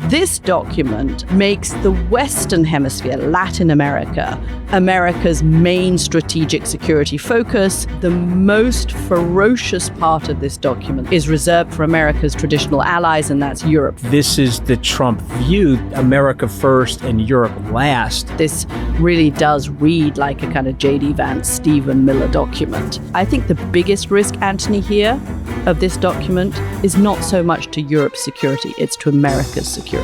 This document makes the Western Hemisphere, Latin America, America's main strategic security focus. The most ferocious part of this document is reserved for America's traditional allies, and that's Europe. This is the Trump view, America first and Europe last. This really does read like a kind of J.D. Vance, Stephen Miller document. I think the biggest risk, Anthony, here of this document is not so much to Europe's security, it's to America's security.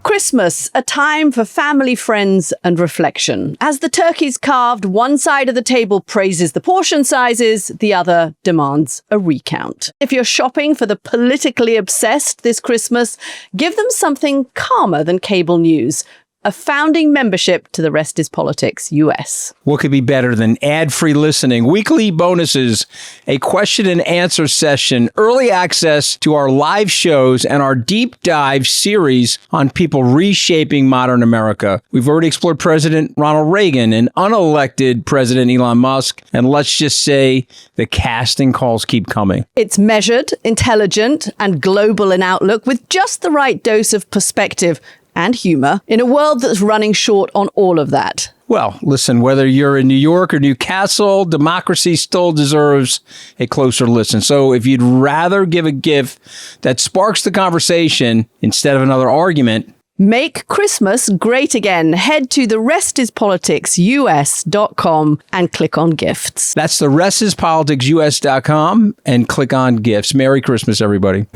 Christmas, a time for family, friends, and reflection. As the turkey's carved, one side of the table praises the portion sizes, the other demands a recount. If you're shopping for the politically obsessed this Christmas, give them something calmer than cable news. A founding membership to The Rest is Politics US. What could be better than ad-free listening, weekly bonuses, a question and answer session, early access to our live shows, and our deep dive series on people reshaping modern America? We've already explored President Ronald Reagan and unelected President Elon Musk, and let's just say the casting calls keep coming. It's measured, intelligent, and global in outlook with just the right dose of perspective and humor in a world that's running short on all of that. Well, listen, whether you're in New York or Newcastle, democracy still deserves a closer listen. So if you'd rather give a gift that sparks the conversation instead of another argument, make Christmas great again. Head to therestispoliticsus.com and click on gifts. That's therestispoliticsus.com and click on gifts. Merry Christmas, everybody.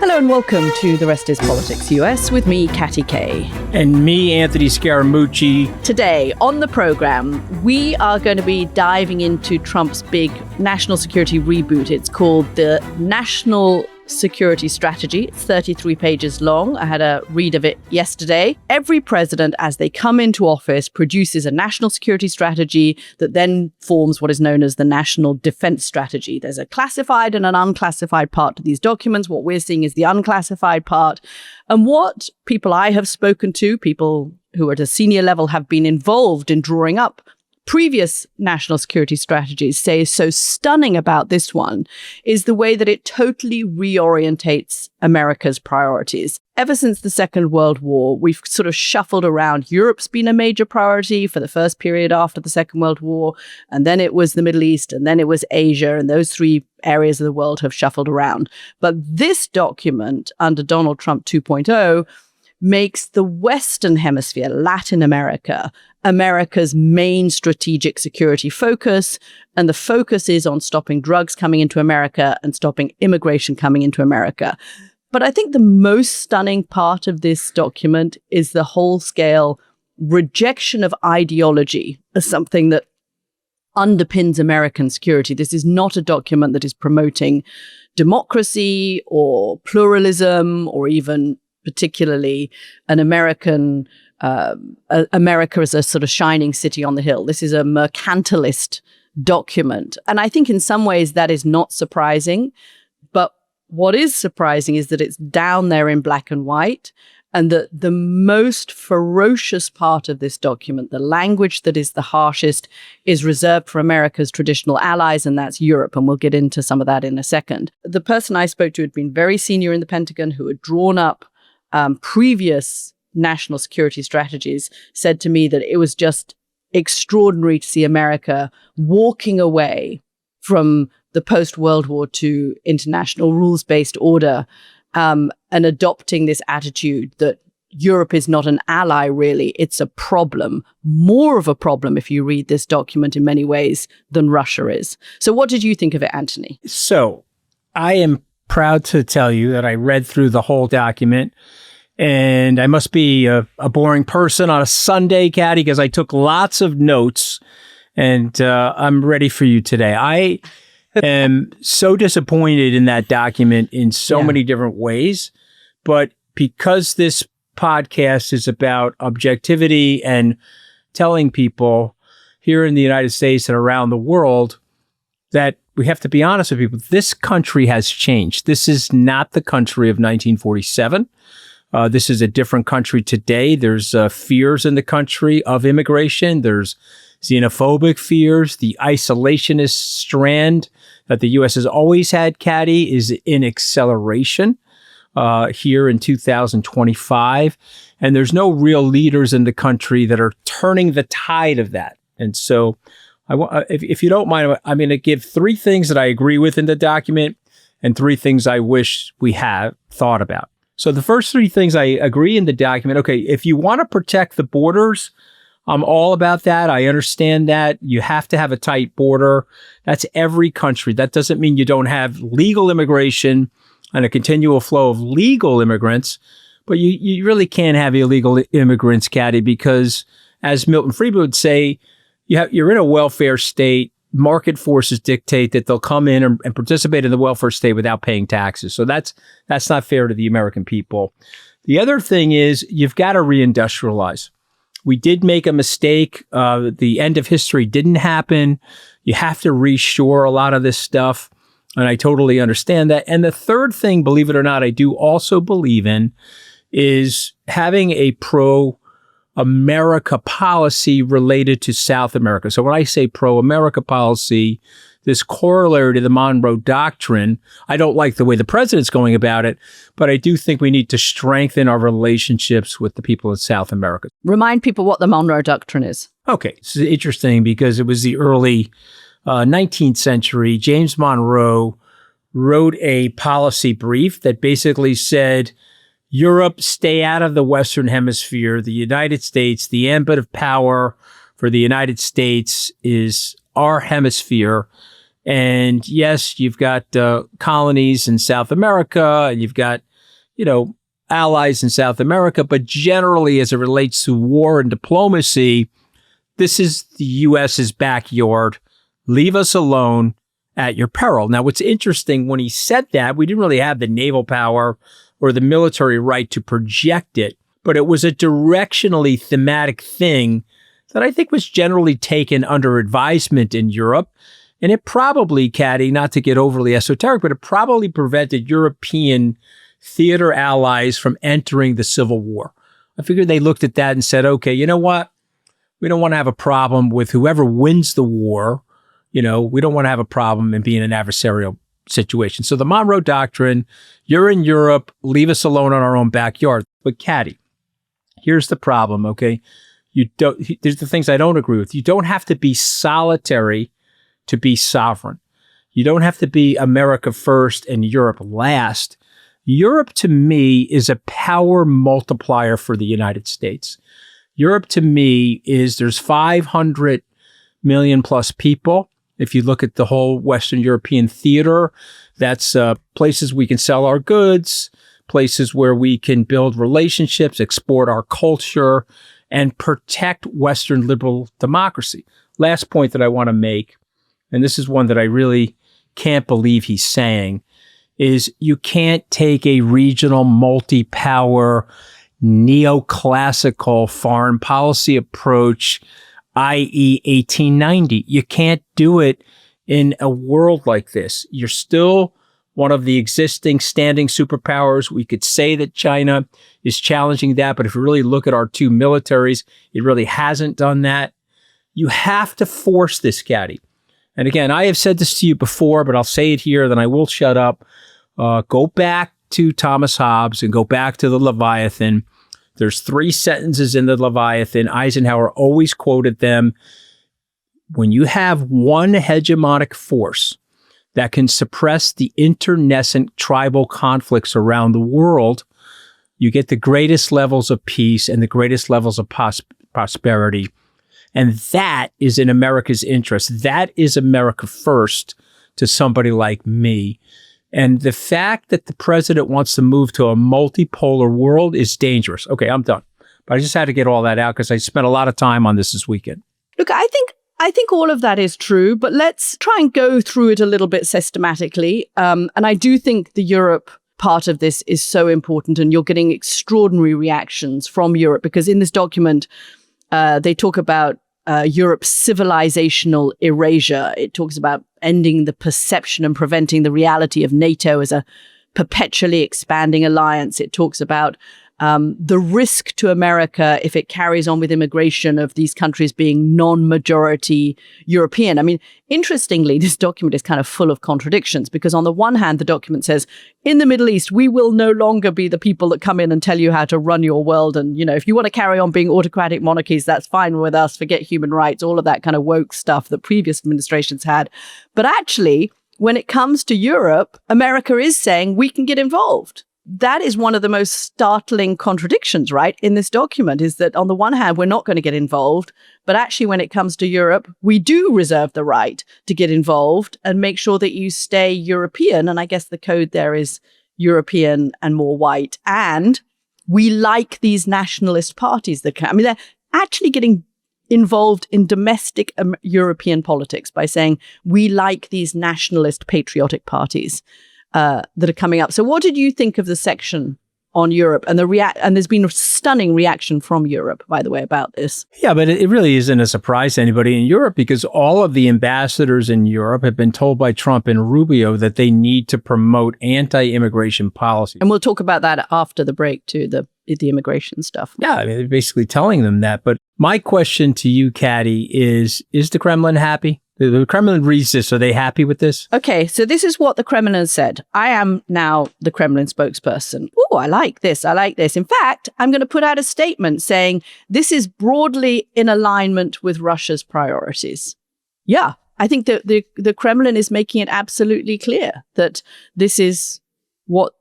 Hello and welcome to The Rest is Politics US with me, Katty K. And me, Anthony Scaramucci. Today on the program, we are going to be diving into Trump's big national security reboot. It's called the National Security Strategy. It's 33 pages long. I had a read of it yesterday. Every president, as they come into office, produces a national security strategy that then forms what is known as the National Defense Strategy. There's a classified and an unclassified part to these documents. What we're seeing is the unclassified part. And what people I have spoken to, people who at a senior level have been involved in drawing up previous national security strategies, say is so stunning about this one is the way that it totally reorientates America's priorities. Ever since the Second World War, we've sort of shuffled around. Europe's been a major priority for the first period after the Second World War, and then it was the Middle East, and then it was Asia, and those three areas of the world have shuffled around. But this document, under Donald Trump 2.0, makes the Western Hemisphere, Latin America, America's main strategic security focus. And the focus is on stopping drugs coming into America and stopping immigration coming into America. But I think the most stunning part of this document is the whole-scale rejection of ideology as something that underpins American security. This is not a document that is promoting democracy or pluralism or even particularly an America as a sort of shining city on the hill. This is a mercantilist document. And I think in some ways that is not surprising. But what is surprising is that it's down there in black and white, and that the most ferocious part of this document, the language that is the harshest, is reserved for America's traditional allies, and that's Europe. And we'll get into some of that in a second. The person I spoke to had been very senior in the Pentagon, who had drawn up previous national security strategies, said to me that it was just extraordinary to see America walking away from the post-World War II international rules-based order and adopting this attitude that Europe is not an ally, really. It's a problem, more of a problem, if you read this document in many ways, than Russia is. So what did you think of it, Anthony? So I am proud to tell you that I read through the whole document, and I must be a boring person on a Sunday, Katty, because I took lots of notes, and I'm ready for you today. I am so disappointed in that document in so many different ways, but because this podcast is about objectivity and telling people here in the United States and around the world that we have to be honest with people. This country has changed. This is not the country of 1947. This is a different country today. There's fears in the country of immigration. There's xenophobic fears. The isolationist strand that the U.S. has always had, Katty, is in acceleration. here in 2025. And there's no real leaders in the country that are turning the tide of that. And so if you don't mind, I'm going to give 3 things that I agree with in the document and 3 things I wish we had thought about. So the first 3 things I agree in the document. Okay, if you want to protect the borders, I'm all about that. I understand that. You have to have a tight border. That's every country. That doesn't mean you don't have legal immigration and a continual flow of legal immigrants, but you really can't have illegal immigrants, Katty, because as Milton Friedman would say, you're in a welfare state. Market forces dictate that they'll come in and participate in the welfare state without paying taxes. So that's not fair to the American people. The other thing is you've got to reindustrialize. We did make a mistake. The end of history didn't happen. You have to reshore a lot of this stuff. And I totally understand that. And the third thing, believe it or not, I do also believe in is having a pro-America policy related to South America. So when I say pro-America policy, this corollary to the Monroe Doctrine, I don't like the way the president's going about it, but I do think we need to strengthen our relationships with the people of South America. Remind people what the Monroe Doctrine is. Okay, it's interesting because it was the early 19th century. James Monroe wrote a policy brief that basically said, Europe, stay out of the Western Hemisphere. The United States, the ambit of power for the United States is our hemisphere. And yes, you've got colonies in South America, and you've got, allies in South America. But generally, as it relates to war and diplomacy, this is the U.S.'s backyard. Leave us alone at your peril. Now, what's interesting, when he said that, we didn't really have the naval power or the military right to project it, but it was a directionally thematic thing that I think was generally taken under advisement in Europe. And it probably, Katty, not to get overly esoteric, but it probably prevented European theater allies from entering the Civil War. I figured they looked at that and said, okay, you know what? We don't want to have a problem with whoever wins the war. We don't want to have a problem in being an adversarial situation. So the Monroe Doctrine, you're in Europe, leave us alone on our own backyard. But Katty, here's the problem, okay? There's the things I don't agree with. You don't have to be solitary to be sovereign. You don't have to be America first and Europe last. Europe, to me, is a power multiplier for the United States. Europe, to me, there's 500 million plus people. If you look at the whole Western European theater, that's places we can sell our goods, places where we can build relationships, export our culture, and protect Western liberal democracy. Last point that I want to make, and this is one that I really can't believe he's saying, is you can't take a regional multi-power neoclassical foreign policy approach, i.e. 1890. You can't do it in a world like this. You're still one of the existing standing superpowers. We could say that China is challenging that, but if you really look at our 2 militaries, it really hasn't done that. You have to force this, Katty. And again, I have said this to you before, but I'll say it here, then I will shut up. Go back to Thomas Hobbes and go back to the Leviathan. There's 3 sentences in the Leviathan. Eisenhower always quoted them. When you have one hegemonic force that can suppress the internecine tribal conflicts around the world, you get the greatest levels of peace and the greatest levels of prosperity. And that is in America's interest. That is America first to somebody like me. And the fact that the president wants to move to a multipolar world is dangerous. Okay, I'm done. But I just had to get all that out because I spent a lot of time on this weekend. Look, I think all of that is true, but let's try and go through it a little bit systematically. And I do think the Europe part of this is so important, and you're getting extraordinary reactions from Europe because in this document, they talk about Europe's civilizational erasure. It talks about ending the perception and preventing the reality of NATO as a perpetually expanding alliance. It talks about the risk to America if it carries on with immigration of these countries being non-majority European. I mean, interestingly, this document is kind of full of contradictions because on the one hand, the document says, in the Middle East, we will no longer be the people that come in and tell you how to run your world. And, if you want to carry on being autocratic monarchies, that's fine with us. Forget human rights, all of that kind of woke stuff that previous administrations had. But actually, when it comes to Europe, America is saying we can get involved. That is one of the most startling contradictions, right, in this document, is that on the one hand, we're not going to get involved, but actually when it comes to Europe, we do reserve the right to get involved and make sure that you stay European. And I guess the code there is European and more white. And we like these nationalist parties they're actually getting involved in domestic European politics by saying we like these nationalist patriotic parties that are coming up. So what did you think of the section on Europe and and there's been a stunning reaction from Europe, by the way, about this. Yeah, but it really isn't a surprise to anybody in Europe because all of the ambassadors in Europe have been told by Trump and Rubio that they need to promote anti-immigration policy. And we'll talk about that after the break too, the immigration stuff. Yeah, I mean, they're basically telling them that. But my question to you, Katty, is the Kremlin happy? The Kremlin reads this. Are they happy with this? Okay, so this is what the Kremlin said. I am now the Kremlin spokesperson. Oh, I like this. I like this. In fact, I'm going to put out a statement saying this is broadly in alignment with Russia's priorities. Yeah, I think that the Kremlin is making it absolutely clear that this is what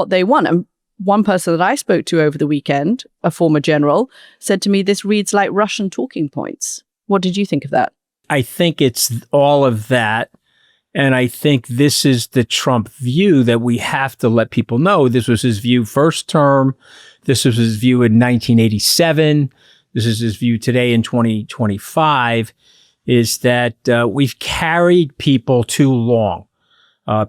they want. And one person that I spoke to over the weekend, a former general, said to me, this reads like Russian talking points. What did you think of that? I think it's all of that. And I think this is the Trump view that we have to let people know. This was his view first term. This was his view in 1987. This is his view today in 2025, is that we've carried people too long.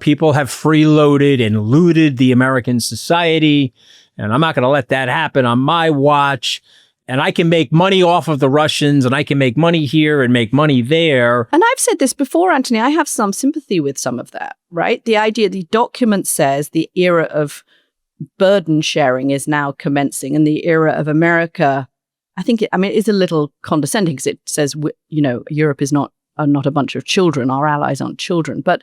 People have freeloaded and looted the American society. And I'm not going to let that happen on my watch. And I can make money off of the Russians, and I can make money here and make money there. And I've said this before, Anthony, I have some sympathy with some of that, right? The idea, the document says the era of burden sharing is now commencing, and the era of America, I think, it is a little condescending because it says, Europe is not a bunch of children. Our allies aren't children. But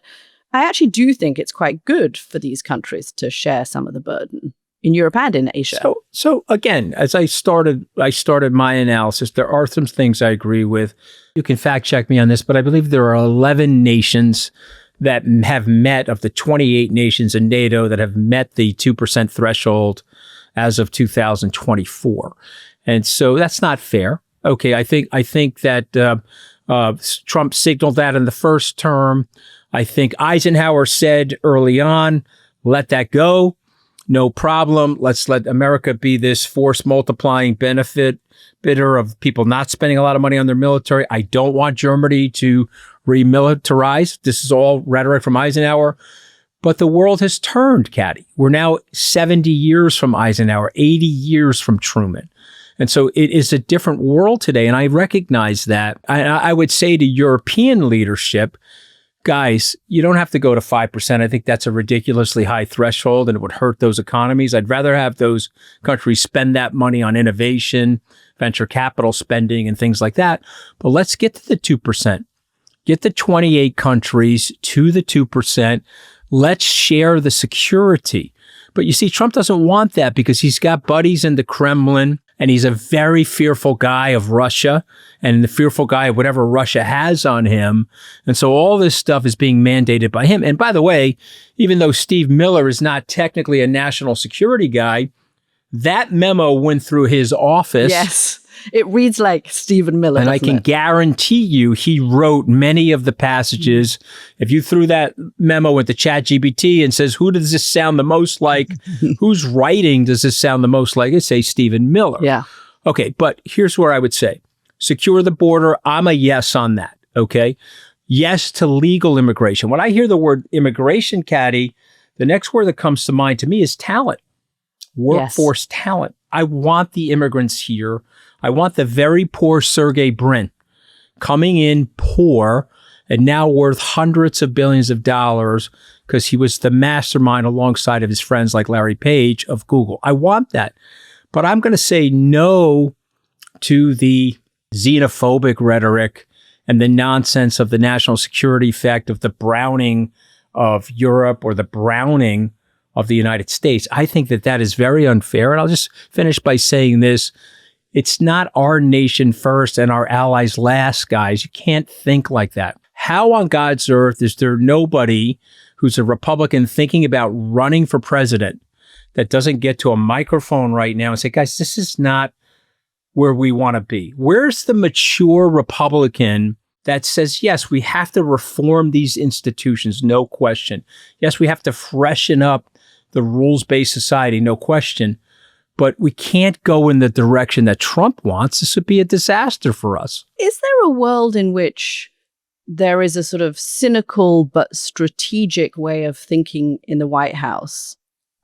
I actually do think it's quite good for these countries to share some of the burden in Europe and in Asia. So again, as I started my analysis, there are some things I agree with. You can fact check me on this, but I believe there are 11 nations that have met, of the 28 nations in NATO, that have met the 2% threshold as of 2024. And so that's not fair. Okay, I think that Trump signaled that in the first term. I think Eisenhower said early on, let that go. No problem. Let's let America be this force multiplying benefiter of people not spending a lot of money on their military. I don't want Germany to remilitarize. This is all rhetoric from Eisenhower. But the world has turned, Katty. We're now 70 years from Eisenhower, 80 years from Truman. And so it is a different world today. And I recognize that. I would say to European leadership, guys, you don't have to go to 5%. I think that's a ridiculously high threshold and it would hurt those economies. I'd rather have those countries spend that money on innovation, venture capital spending, and things like that. But let's get to the 2%. Get the 28 countries to the 2%. Let's share the security. But you see, Trump doesn't want that because he's got buddies in the Kremlin. And he's a very fearful guy of Russia and the fearful guy of whatever Russia has on him. And so all this stuff is being mandated by him. And by the way, even though Steve Miller is not technically a national security guy, that memo went through his office. Yes, it reads like Stephen Miller. And I can guarantee you he wrote many of the passages. If you threw that memo into ChatGPT and says, who does this sound the most like? Whose writing does this sound the most like? It'd say Stephen Miller. Yeah. Okay, but here's where I would say, secure the border. I'm a yes on that. Okay. Yes to legal immigration. When I hear the word immigration, Katty, the next word that comes to mind to me is talent. Workforce talent. I want the immigrants here. I want the very poor Sergey Brin coming in poor and now worth hundreds of billions of dollars because he was the mastermind alongside of his friends like Larry Page of Google. I want that. But I'm going to say no to the xenophobic rhetoric and the nonsense of the national security effect of the browning of Europe or the browning of the United States. I think that that is very unfair. And I'll just finish by saying this. It's not our nation first and our allies last, guys. You can't think like that. How on God's earth is there nobody who's a Republican thinking about running for president that doesn't get to a microphone right now and say, guys, this is not where we want to be? Where's the mature Republican that says, yes, we have to reform these institutions, no question. Yes, we have to freshen up the rules-based society, no question. But we can't go in the direction that Trump wants. This would be a disaster for us. Is there a world in which there is a sort of cynical but strategic way of thinking in the White House?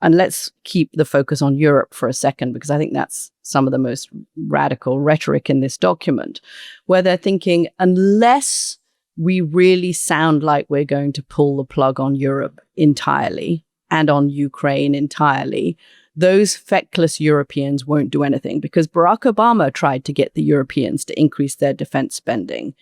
And let's keep the focus on Europe for a second, because I think that's some of the most radical rhetoric in this document, where they're thinking, unless we really sound like we're going to pull the plug on Europe entirely and on Ukraine entirely, those feckless Europeans won't do anything, because Barack Obama tried to get the Europeans to increase their defense spending.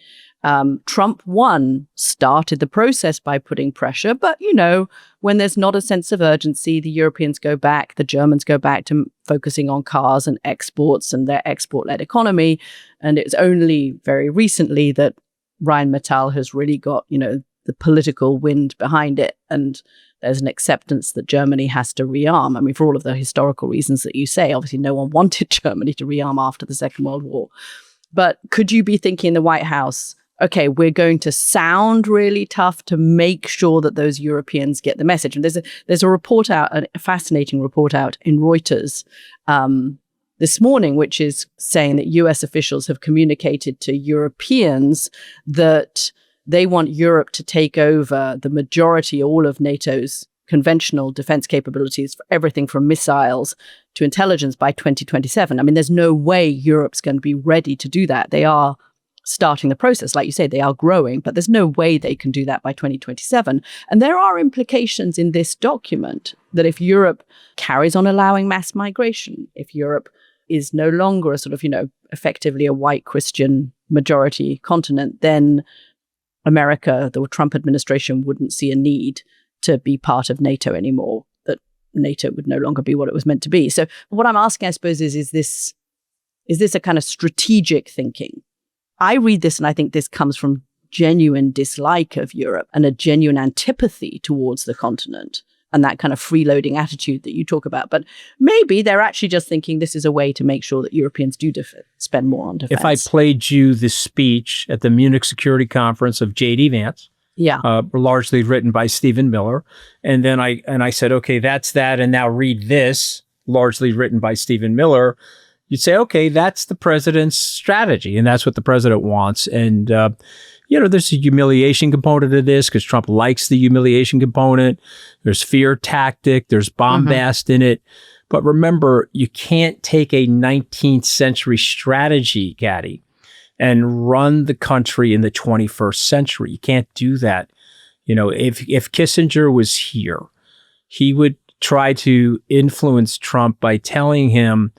Trump 1 started the process by putting pressure. But, you know, when there's not a sense of urgency, the Europeans go back, the Germans go back to focusing on cars and exports and their export-led economy. And it's only very recently that Rheinmetall has really got, you know, the political wind behind it. And there's an acceptance that Germany has to rearm. I mean, for all of the historical reasons that you say, obviously no one wanted Germany to rearm after the Second World War. But could you be thinking in the White House, okay, we're going to sound really tough to make sure that those Europeans get the message? And there's a report out, a fascinating report out in Reuters this morning, which is saying that US officials have communicated to Europeans that they want Europe to take over the majority, all of NATO's conventional defense capabilities for everything from missiles to intelligence by 2027. I mean, there's no way Europe's going to be ready to do that. They are starting the process. Like you say, they are growing, but there's no way they can do that by 2027. And there are implications in this document that if Europe carries on allowing mass migration, if Europe is no longer a sort of, you know, effectively a white Christian majority continent, then America, the Trump administration, wouldn't see a need to be part of NATO anymore, that NATO would no longer be what it was meant to be. So what I'm asking, I suppose, is this a kind of strategic thinking? I read this and I think this comes from genuine dislike of Europe and a genuine antipathy towards the continent and that kind of freeloading attitude that you talk about. But maybe they're actually just thinking this is a way to make sure that Europeans do spend more on defense. If I played you the speech at the Munich Security Conference of J.D. Vance, largely written by Stephen Miller, and then I said, okay, that's that, and now read this, largely written by Stephen Miller, you'd say, okay, that's the president's strategy, and that's what the president wants. And, there's a humiliation component to this because Trump likes the humiliation component. There's fear tactic. There's bombast in it. But remember, you can't take a 19th century strategy, Katty, and run the country in the 21st century. You can't do that. You know, if Kissinger was here, he would try to influence Trump by telling him,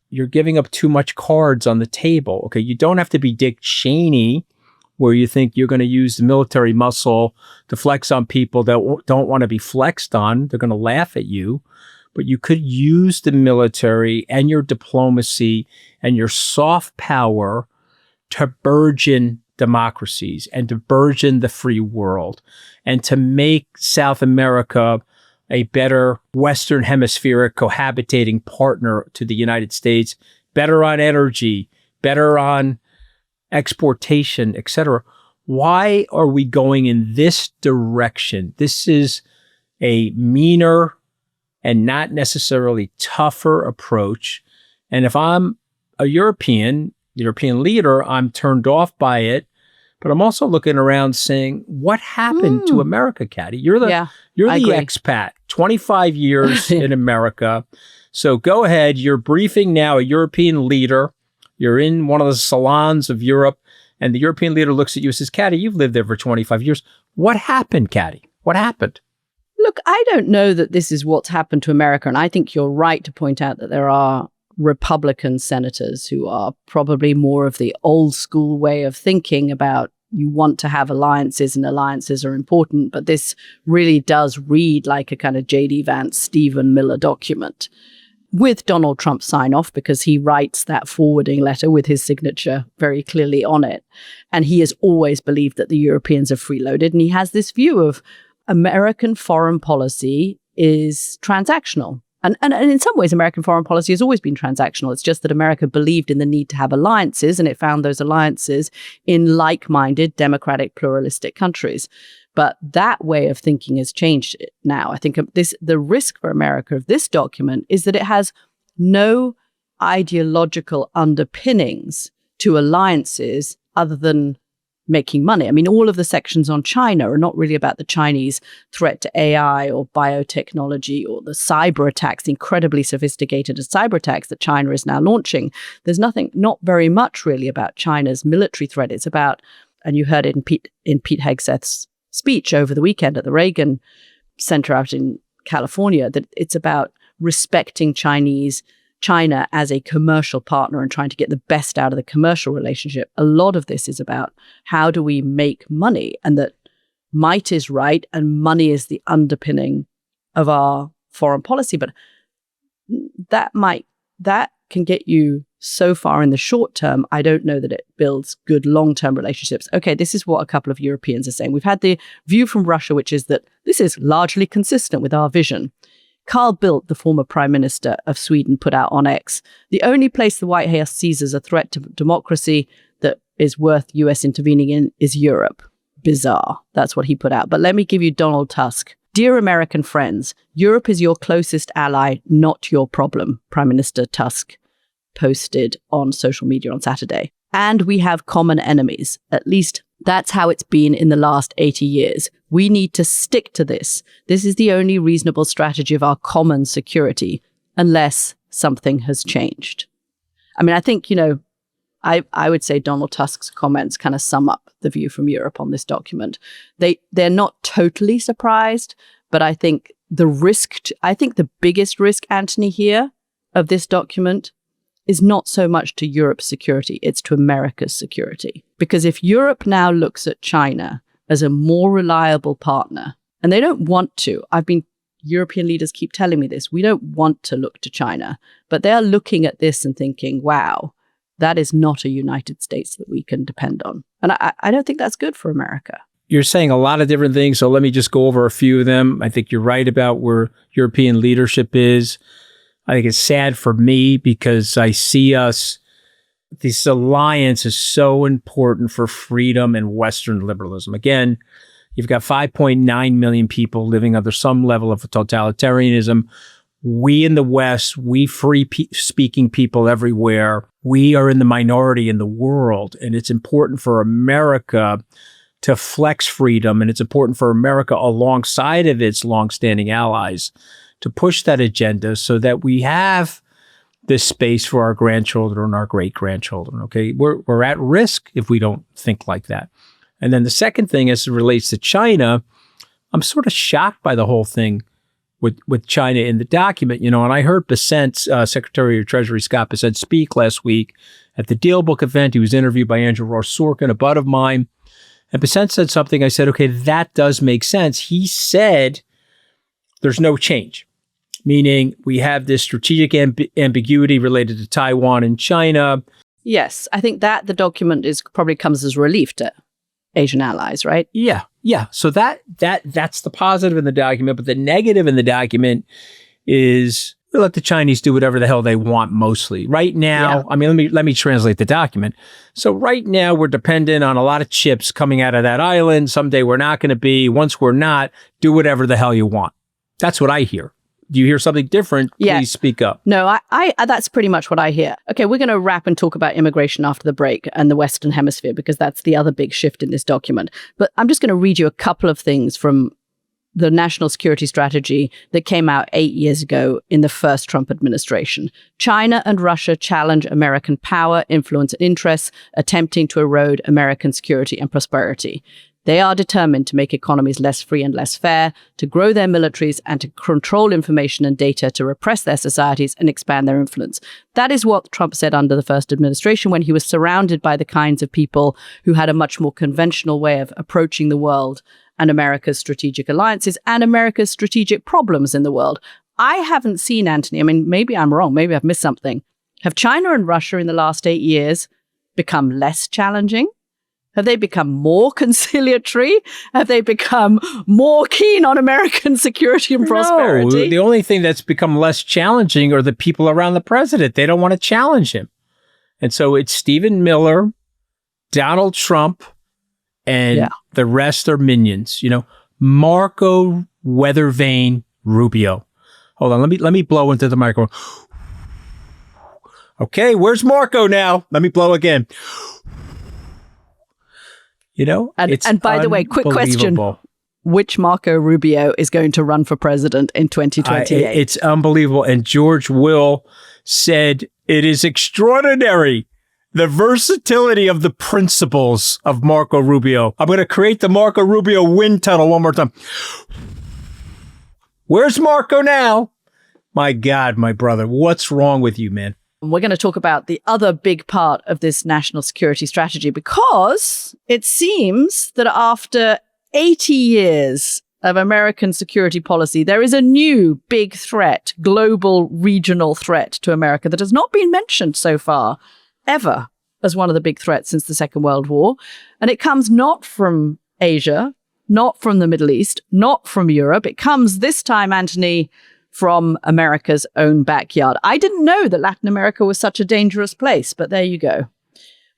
you're giving up too much cards on the table. Okay, you don't have to be Dick Cheney, where you think you're going to use the military muscle to flex on people that don't want to be flexed on. They're going to laugh at you. But you could use the military and your diplomacy and your soft power to burgeon democracies and to burgeon the free world and to make South America a better Western hemispheric cohabitating partner to the United States, better on energy, better on exportation, etc. Why are we going in this direction? This is a meaner and not necessarily tougher approach. And if I'm a European leader, I'm turned off by it. But I'm also looking around saying, what happened to America, Katty? You're the expat, 25 years in America. So go ahead. You're briefing now a European leader. You're in one of the salons of Europe, and the European leader looks at you and says, Katty, you've lived there for 25 years. What happened, Katty? What happened? Look, I don't know that this is what's happened to America. And I think you're right to point out that there are Republican senators who are probably more of the old school way of thinking about you want to have alliances and alliances are important, but this really does read like a kind of J.D. Vance, Stephen Miller document with Donald Trump sign off because he writes that forwarding letter with his signature very clearly on it. And he has always believed that the Europeans are freeloaded. And he has this view of American foreign policy is transactional. And in some ways, American foreign policy has always been transactional. It's just that America believed in the need to have alliances, and it found those alliances in like-minded, democratic, pluralistic countries. But that way of thinking has changed now. I think the risk for America of this document is that it has no ideological underpinnings to alliances other than making money. I mean, all of the sections on China are not really about the Chinese threat to AI or biotechnology or the cyber attacks, the incredibly sophisticated cyber attacks that China is now launching. There's not very much really about China's military threat. It's about, and you heard it in Pete Hegseth's speech over the weekend at the Reagan Center out in California, that it's about respecting China as a commercial partner and trying to get the best out of the commercial relationship. A lot of this is about how do we make money, and that might is right and money is the underpinning of our foreign policy. But that can get you so far in the short term. I don't know that it builds good long-term relationships. Okay, this is what a couple of Europeans are saying. We've had the view from Russia, which is that this is largely consistent with our vision. Carl Bildt, the former prime minister of Sweden, put out on X, the only place the White House sees as a threat to democracy that is worth US intervening in is Europe. Bizarre. That's what he put out. But let me give you Donald Tusk. Dear American friends, Europe is your closest ally, not your problem, Prime Minister Tusk posted on social media on Saturday. And we have common enemies. At least that's how it's been in the last 80 years. We need to stick to this. This is the only reasonable strategy of our common security, unless something has changed. I mean, I think, I would say Donald Tusk's comments kind of sum up the view from Europe on this document. They're not totally surprised, but I think the biggest risk, Anthony, here of this document is not so much to Europe's security, it's to America's security. Because if Europe now looks at China as a more reliable partner, and they don't want to, European leaders keep telling me this, we don't want to look to China, but they are looking at this and thinking, wow, that is not a United States that we can depend on. And I don't think that's good for America. You're saying a lot of different things, so let me just go over a few of them. I think you're right about where European leadership is. I think it's sad for me because I see this alliance is so important for freedom and Western liberalism. Again, you've got 5.9 million people living under some level of totalitarianism. We in the West, we free-speaking people everywhere, we are in the minority in the world. And it's important for America to flex freedom. And it's important for America alongside of its longstanding allies to push that agenda so that we have this space for our grandchildren and our great-grandchildren, okay? We're at risk if we don't think like that. And then the second thing as it relates to China, I'm sort of shocked by the whole thing with China in the document, and I heard Bessent's Secretary of Treasury Scott Bessent speak last week at the Deal Book event. He was interviewed by Andrew Ross Sorkin, a bud of mine. And Bessent said something. I said, okay, that does make sense. He said there's no change. Meaning we have this strategic ambiguity related to Taiwan and China. Yes, I think that the document probably comes as relief to Asian allies, right? Yeah. So that's the positive in the document, but the negative in the document is we let the Chinese do whatever the hell they want mostly. Right now, I mean, let me translate the document. So right now we're dependent on a lot of chips coming out of that island. Someday we're not going to be. Once we're not, do whatever the hell you want. That's what I hear. Do you hear something different? Please speak up. No, I that's pretty much what I hear. Okay, we're going to wrap and talk about immigration after the break and the Western Hemisphere, because that's the other big shift in this document. But I'm just going to read you a couple of things from the national security strategy that came out 8 years ago in the first Trump administration. China and Russia challenge American power, influence, and interests, attempting to erode American security and prosperity. They are determined to make economies less free and less fair, to grow their militaries, and to control information and data to repress their societies and expand their influence. That is what Trump said under the first administration when he was surrounded by the kinds of people who had a much more conventional way of approaching the world and America's strategic alliances and America's strategic problems in the world. I haven't seen, Anthony, I mean, maybe I'm wrong, maybe I've missed something. Have China and Russia in the last 8 years become less challenging? Have they become more conciliatory? Have they become more keen on American security and prosperity? No, the only thing that's become less challenging are the people around the president. They don't want to challenge him. And so it's Stephen Miller, Donald Trump, and the rest are minions. You know, Marco Weathervane Rubio. Hold on, let me blow into the microphone. Okay, where's Marco now? Let me blow again. You know, and by the way, quick question. Which Marco Rubio is going to run for president in 2028? It's unbelievable. And George Will said, it is extraordinary, the versatility of the principles of Marco Rubio. I'm going to create the Marco Rubio wind tunnel one more time. Where's Marco now? My God, my brother, what's wrong with you, man? We're going to talk about the other big part of this national security strategy, because it seems that after 80 years of American security policy, there is a new big threat, global regional threat to America that has not been mentioned so far, ever, as one of the big threats since the Second World War. And it comes not from Asia, not from the Middle East, not from Europe. It comes this time, Anthony, from America's own backyard. I didn't know that Latin America was such a dangerous place, but there you go.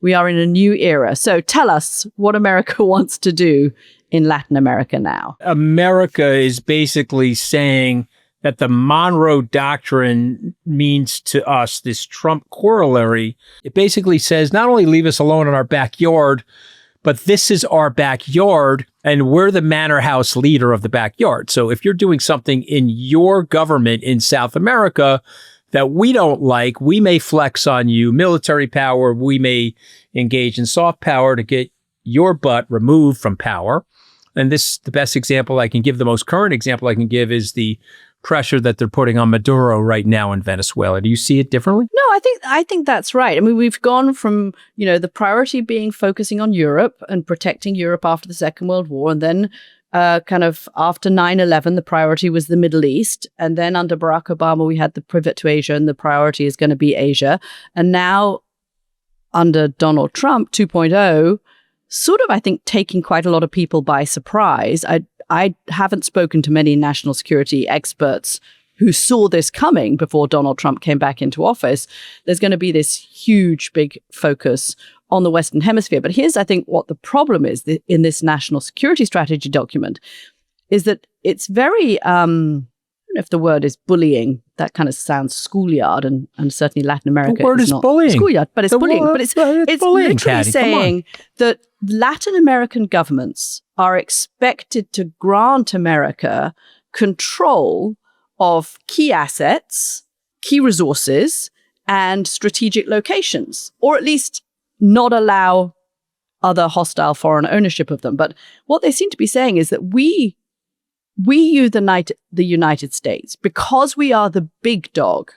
We are in a new era. So tell us what America wants to do in Latin America now. America is basically saying that the Monroe Doctrine means to us, this Trump corollary. It basically says not only leave us alone in our backyard, but this is our backyard, and we're the manor house leader of the backyard. So if you're doing something in your government in South America that we don't like, we may flex on you military power. We may engage in soft power to get your butt removed from power. And this, the best example I can give, the most current example I can give, is the pressure that they're putting on Maduro right now in Venezuela. Do you see it differently? No, I think that's right. I mean, we've gone from, you know, the priority being focusing on Europe and protecting Europe after the Second World War. And then kind of after 9/11, the priority was the Middle East. And then under Barack Obama, we had the pivot to Asia, and the priority is going to be Asia. And now under Donald Trump 2.0, sort of, I think, taking quite a lot of people by surprise. I haven't spoken to many national security experts who saw this coming before Donald Trump came back into office. There's going to be this huge, big focus on the Western Hemisphere. But here's, I think, what the problem is in this national security strategy document is that it's very, I don't know if the word is bullying. That kind of sounds schoolyard, and certainly Latin America the word is not bullying. Schoolyard, but it's bullying. But it's bullying, literally Katty. saying that Latin American governments are expected to grant America control of key assets, key resources, and strategic locations, or at least not allow other hostile foreign ownership of them. But what they seem to be saying is that we the United States, because we are the big dog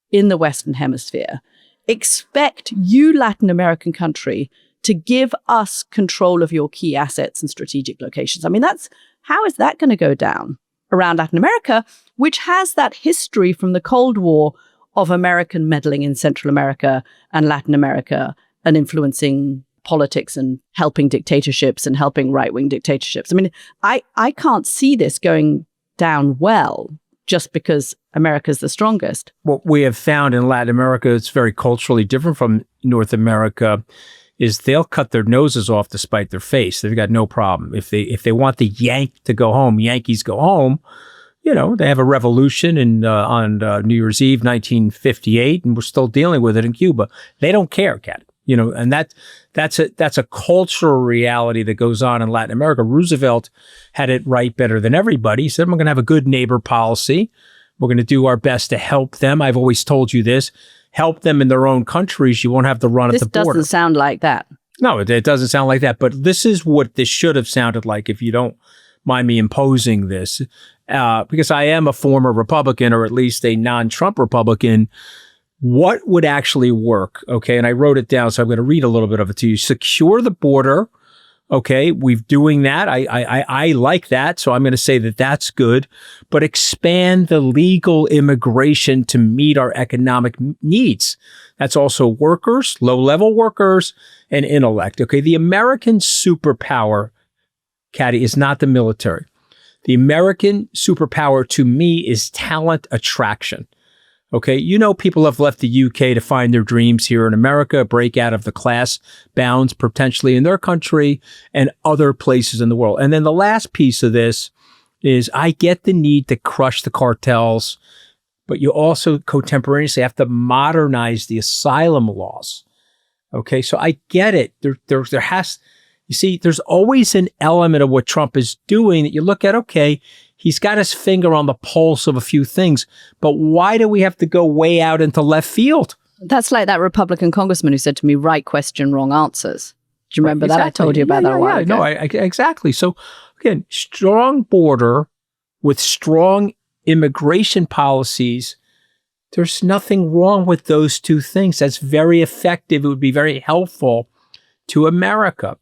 in the Western Hemisphere, expect you, Latin American country, to give us control of your key assets and strategic locations. I mean, how is that going to go down around Latin America, which has that history from the Cold War of American meddling in Central America and Latin America and influencing politics and helping dictatorships and helping right-wing dictatorships. I mean, I can't see this going down well just because America's the strongest. What we have found in Latin America, it's very culturally different from North America, is they'll cut their noses off to spite their face. They've got no problem. If they want the Yank to go home, Yankees go home. You know, they have a revolution on New Year's Eve, 1958, and we're still dealing with it in Cuba. They don't care, Kat. You know, and that's a cultural reality that goes on in Latin America. Roosevelt had it right better than everybody. He said, we're going to have a good neighbor policy. We're going to do our best to help them. I've always told you this. Help them in their own countries. You won't have to run at the border. This doesn't sound like that. No, it doesn't sound like that. But this is what this should have sounded like, if you don't mind me imposing this, because I am a former Republican, or at least a non-Trump Republican. What would actually work? Okay, and I wrote it down, so I'm going to read a little bit of it to you. Secure the border. Okay, we're doing that. I like that, so I'm going to say that that's good. But expand the legal immigration to meet our economic needs. That's also workers, low-level workers, and intellect. Okay, the American superpower, Katty, is not the military. The American superpower to me is talent attraction. Okay, people have left the UK to find their dreams here in America, break out of the class bounds potentially in their country and other places in the world. And then the last piece of this is, I get the need to crush the cartels, but you also contemporaneously have to modernize the asylum laws. Okay, so I get it. There's always an element of what Trump is doing that you look at, okay, he's got his finger on the pulse of a few things, but why do we have to go way out into left field? That's like that Republican congressman who said to me, right question, wrong answers. Do you remember that? I told you about that a while ago. No, exactly. So again, strong border with strong immigration policies. There's nothing wrong with those two things. That's very effective. It would be very helpful to America.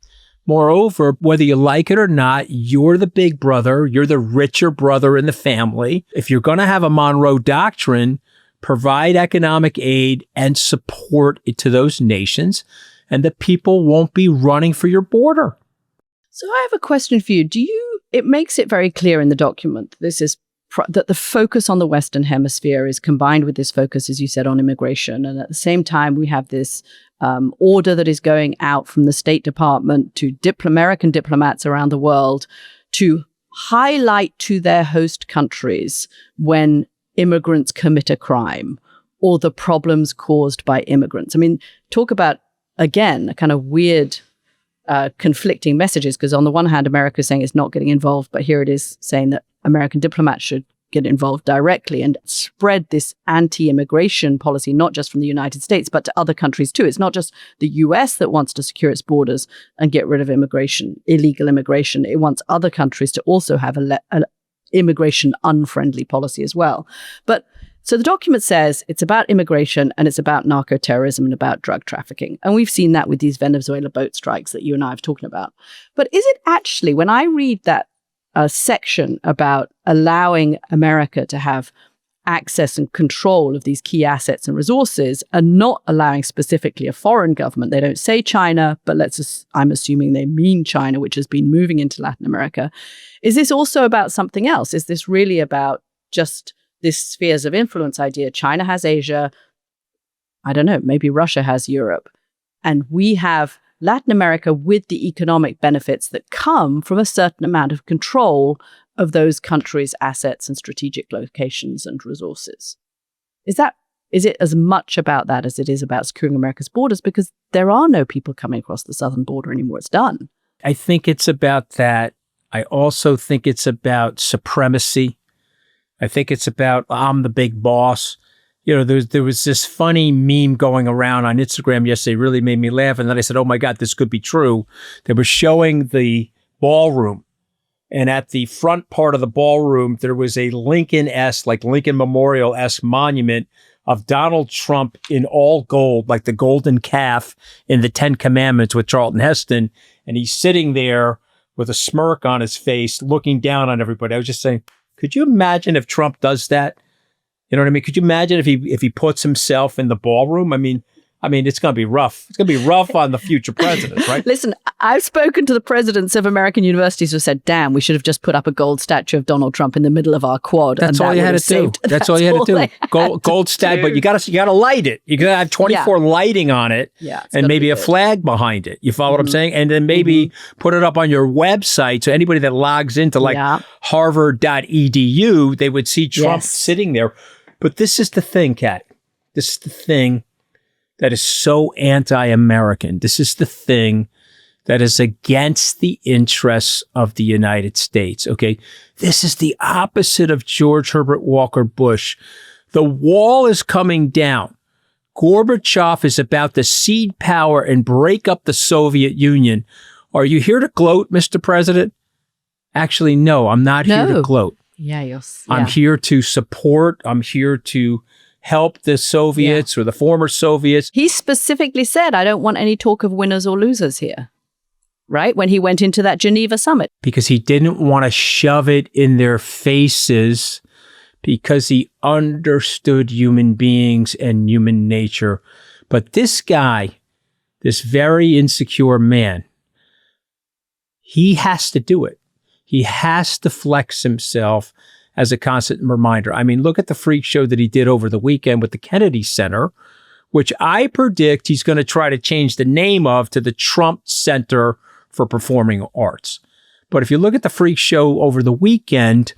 Moreover, whether you like it or not, you're the big brother. You're the richer brother in the family. If you're going to have a Monroe Doctrine, provide economic aid and support it to those nations, and the people won't be running for your border. So I have a question for you. It makes it very clear in the document, that the focus on the Western Hemisphere is combined with this focus, as you said, on immigration. And at the same time, we have this order that is going out from the State Department to American diplomats around the world to highlight to their host countries when immigrants commit a crime or the problems caused by immigrants. I mean, talk about, again, a kind of weird conflicting messages, because on the one hand, America is saying it's not getting involved, but here it is saying that American diplomats should get involved directly and spread this anti-immigration policy, not just from the United States, but to other countries too. It's not just the US that wants to secure its borders and get rid of illegal immigration. It wants other countries to also have an immigration unfriendly policy as well. But so the document says it's about immigration and it's about narco-terrorism and about drug trafficking. And we've seen that with these Venezuela boat strikes that you and I have talked about. But is it actually, when I read that section about allowing America to have access and control of these key assets and resources and not allowing specifically a foreign government, they don't say China, but I'm assuming they mean China, which has been moving into Latin America. Is this also about something else? Is this really about just this spheres of influence idea? China has Asia. I don't know, maybe Russia has Europe. And we have Latin America with the economic benefits that come from a certain amount of control of those countries' assets and strategic locations and resources. Is it as much about that as it is about securing America's borders? Because there are no people coming across the southern border anymore. It's done. I think it's about that. I also think it's about supremacy. I think it's about, I'm the big boss. There was this funny meme going around on Instagram yesterday, really made me laugh. And then I said, oh my God, this could be true. They were showing the ballroom. And at the front part of the ballroom, there was a Lincoln-esque, like Lincoln Memorial-esque monument of Donald Trump in all gold, like the golden calf in the 10 Commandments with Charlton Heston. And he's sitting there with a smirk on his face, looking down on everybody. I was just saying, could you imagine if Trump does that? You know what I mean? Could you imagine if he puts himself in the ballroom? I mean, it's going to be rough. It's going to be rough on the future presidents, right? Listen, I've spoken to the presidents of American universities who said, damn, we should have just put up a gold statue of Donald Trump in the middle of our quad. That's all you had to do. That's all you had to do. Gold statue, but you got to light it. You got to have 24 lighting on it, and maybe a flag behind it. You follow what I'm saying? And then maybe put it up on your website so anybody that logs into harvard.edu, they would see Trump sitting there. But this is the thing, Kat. This is the thing that is so anti-American. This is the thing that is against the interests of the United States, okay? This is the opposite of George Herbert Walker Bush. The wall is coming down. Gorbachev is about to cede power and break up the Soviet Union. Are you here to gloat, Mr. President? Actually, no, I'm not here to gloat. Yeah, I'm here to support. I'm here to help the Soviets or the former Soviets. He specifically said, I don't want any talk of winners or losers here, right? When he went into that Geneva summit. Because he didn't want to shove it in their faces, because he understood human beings and human nature. But this guy, this very insecure man, he has to do it. He has to flex himself as a constant reminder. I mean, look at the freak show that he did over the weekend with the Kennedy Center, which I predict he's going to try to change the name of to the Trump Center for Performing Arts. But if you look at the freak show over the weekend,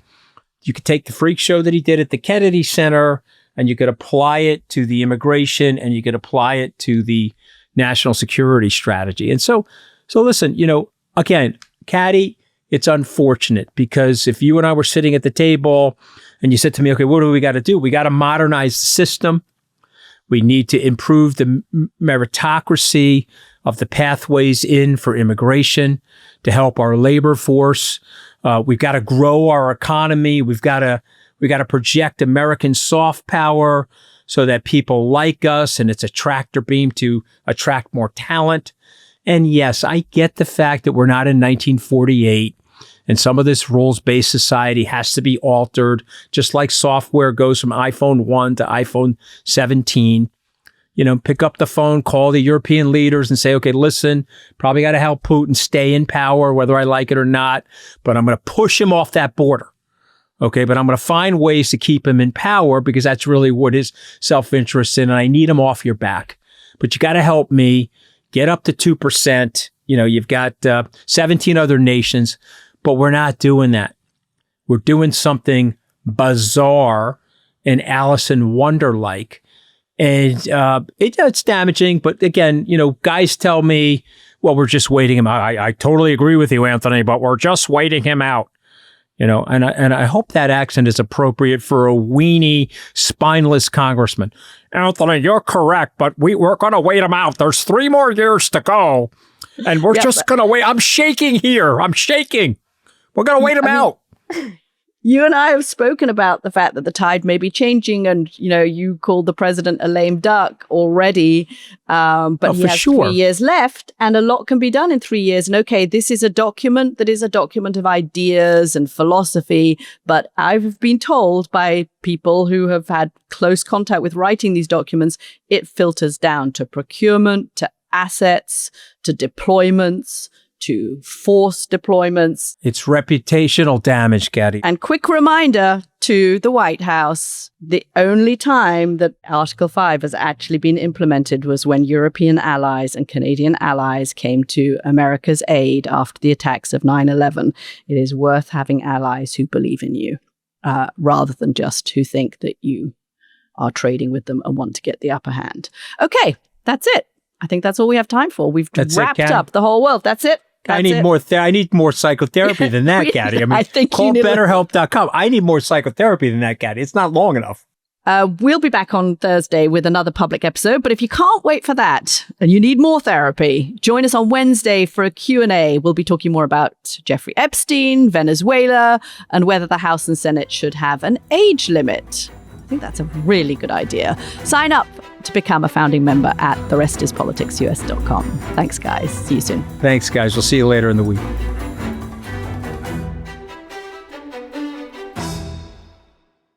you could take the freak show that he did at the Kennedy Center and you could apply it to the immigration and you could apply it to the national security strategy. And so listen, again, Katty, it's unfortunate because if you and I were sitting at the table and you said to me, okay, what do we got to do? We got to modernize the system. We need to improve the meritocracy of the pathways in for immigration to help our labor force. We've got to grow our economy. We've got to project American soft power so that people like us, and it's a tractor beam to attract more talent. And yes, I get the fact that we're not in 1948 and some of this rules-based society has to be altered, just like software goes from iPhone 1 to iPhone 17. Pick up the phone, call the European leaders and say, okay, listen, probably got to help Putin stay in power, whether I like it or not, but I'm going to push him off that border. Okay, but I'm going to find ways to keep him in power because that's really what his self-interest in, and I need him off your back. But you got to help me get up to 2%. You've got 17 other nations, but we're not doing that. We're doing something bizarre and Alice in Wonder-like. And it's damaging, but again, guys tell me, well, we're just waiting him out. I totally agree with you, Anthony, but we're just waiting him out. And I hope that accent is appropriate for a weenie, spineless congressman. Anthony, you're correct, but we're going to wait him out. There's 3 more years to go, and we're just going to wait. I'm shaking here. I'm shaking. We're going to wait him out. You and I have spoken about the fact that the tide may be changing, and you called the president a lame duck already, but he has 3 years left, and a lot can be done in 3 years. And okay, this is a document that is a document of ideas and philosophy, but I've been told by people who have had close contact with writing these documents, it filters down to procurement, to assets, to deployments, to force deployments. It's reputational damage, Katty. And quick reminder to the White House, the only time that Article 5 has actually been implemented was when European allies and Canadian allies came to America's aid after the attacks of 9/11. It is worth having allies who believe in you, rather than just who think that you are trading with them and want to get the upper hand. Okay, that's it. I think that's all we have time for. We've wrapped up the whole world. That's it. I need more. I need more psychotherapy than that, Katty. I mean, call BetterHelp.com. I need more psychotherapy than that, Katty. It's not long enough. We'll be back on Thursday with another public episode. But if you can't wait for that and you need more therapy, join us on Wednesday for a Q&A. We'll be talking more about Jeffrey Epstein, Venezuela, and whether the House and Senate should have an age limit. I think that's a really good idea. Sign up to become a founding member at therestispoliticsus.com. Thanks, guys. See you soon. Thanks, guys. We'll see you later in the week.